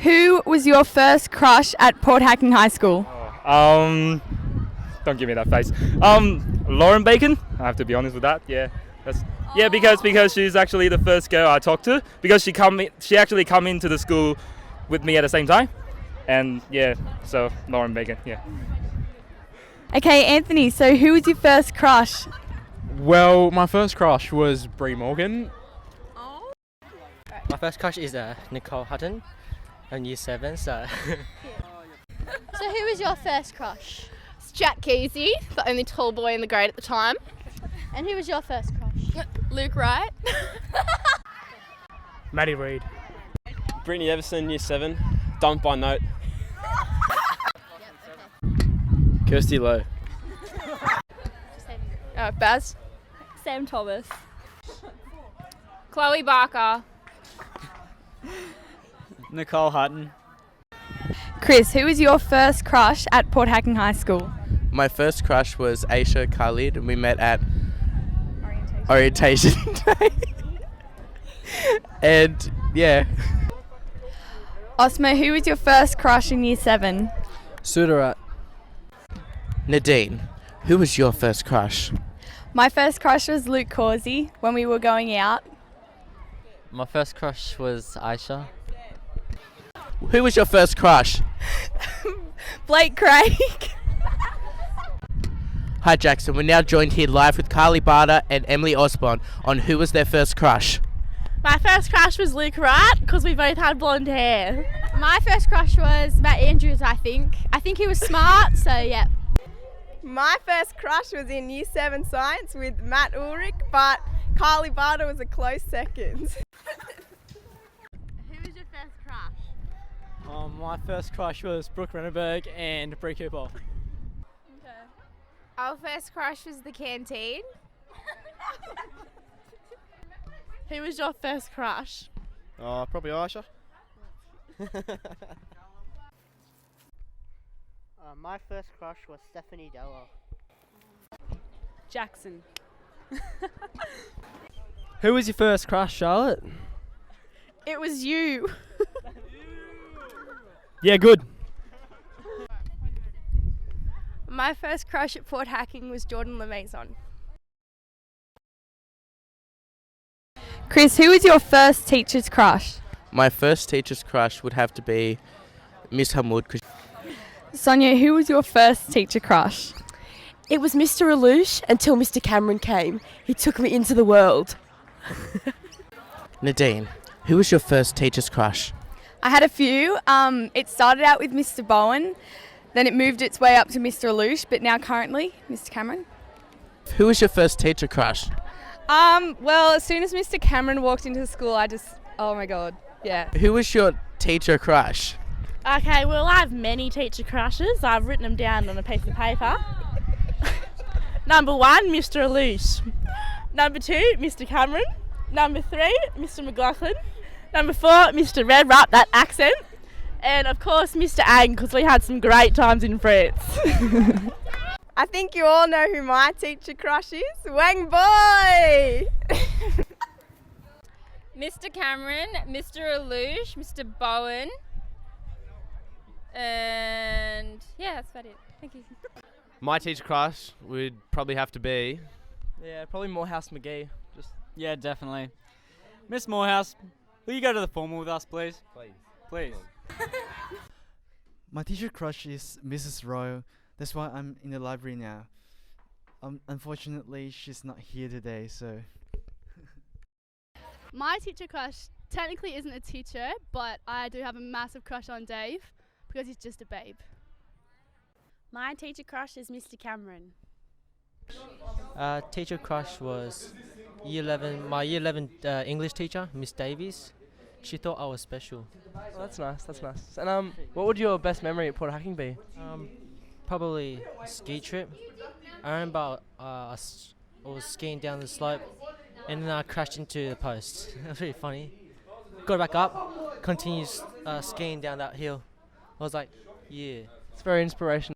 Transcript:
Who was your first crush at Port Hacking High School? Don't give me that face. Lauren Bacon. I have to be honest with that. Yeah, because she's actually the first girl I talked to. Because she actually come into the school with me at the same time, and yeah, so Lauren Bacon. Yeah. Okay, Anthony. So who was your first crush? Well, my first crush was Brie Morgan. My first crush is Nicole Hutton in year 7. So So who was your first crush? It's Jack Kesey, the only tall boy in the grade at the time. And who was your first crush? Luke Wright. Maddie Reid. Brittany Everson, year 7. Dumped by note. Kirsty Lowe. Baz. Sam Thomas. Chloe Barker. Nicole Hutton. Chris, who was your first crush at Port Hacking High School? My first crush was Aisha Khalid, and we met at orientation day. And yeah. Osmo, who was your first crush in year 7? Sudarat. Nadine, who was your first crush? My first crush was Luke Causey when we were going out. My first crush was Aisha. Who was your first crush? Blake Craig. Hi Jackson, we're now joined here live with Carly Barter and Emily Osborne on who was their first crush. My first crush was Luke Wright because we both had blonde hair. My first crush was Matt Andrews, I think. I think he was smart, so yeah. My first crush was in Year 7 Science with Matt Ulrich, but Carly Barter was a close second. Who was your first crush? My first crush was Brooke Renneberg and Brie Cooper. Our first crush was the canteen. Who was your first crush? Probably Aisha. My first crush was Stephanie Della. Jackson. Who was your first crush, Charlotte? It was you. Yeah, good. My first crush at Port Hacking was Jordan LeMaison. Chris, who was your first teacher's crush? My first teacher's crush would have to be Miss Hamoud. Sonia, who was your first teacher crush? It was Mr. Alouche until Mr. Cameron came. He took me into the world. Nadine, who was your first teacher's crush? I had a few. It started out with Mr. Bowen, then it moved its way up to Mr. Alouche, but now currently Mr. Cameron. Who was your first teacher crush? Well, as soon as Mr. Cameron walked into the school, oh my god, yeah. Who was your teacher crush? Okay, well, I have many teacher crushes. I've written them down on a piece of paper. Number 1, Mr. Alouche. Number 2, Mr. Cameron. Number 3, Mr. McLaughlin. Number 4, Mr. Red Rup, that accent. And of course, Mr. Ang, because we had some great times in France. I think you all know who my teacher crush is. Wang Boy! Mr. Cameron, Mr. Alouche, Mr. Bowen. And yeah, that's about it. Thank you. My teacher crush would probably have to be... Yeah, probably Morehouse McGee. Yeah, definitely. Miss Morehouse, will you go to the formal with us, please? Please. My teacher crush is Mrs. Royal. That's why I'm in the library now. Unfortunately, she's not here today, so... My teacher crush technically isn't a teacher, but I do have a massive crush on Dave because he's just a babe. My teacher crush is Mr. Cameron. Teacher crush was my year 11 English teacher, Miss Davies. She thought I was special. Oh, that's nice. And what would your best memory at Port Hacking be? Probably a ski trip. I remember I was skiing down the slope and then I crashed into the post. It was really funny. Got back up, continued skiing down that hill. I was like, yeah. It's very inspirational.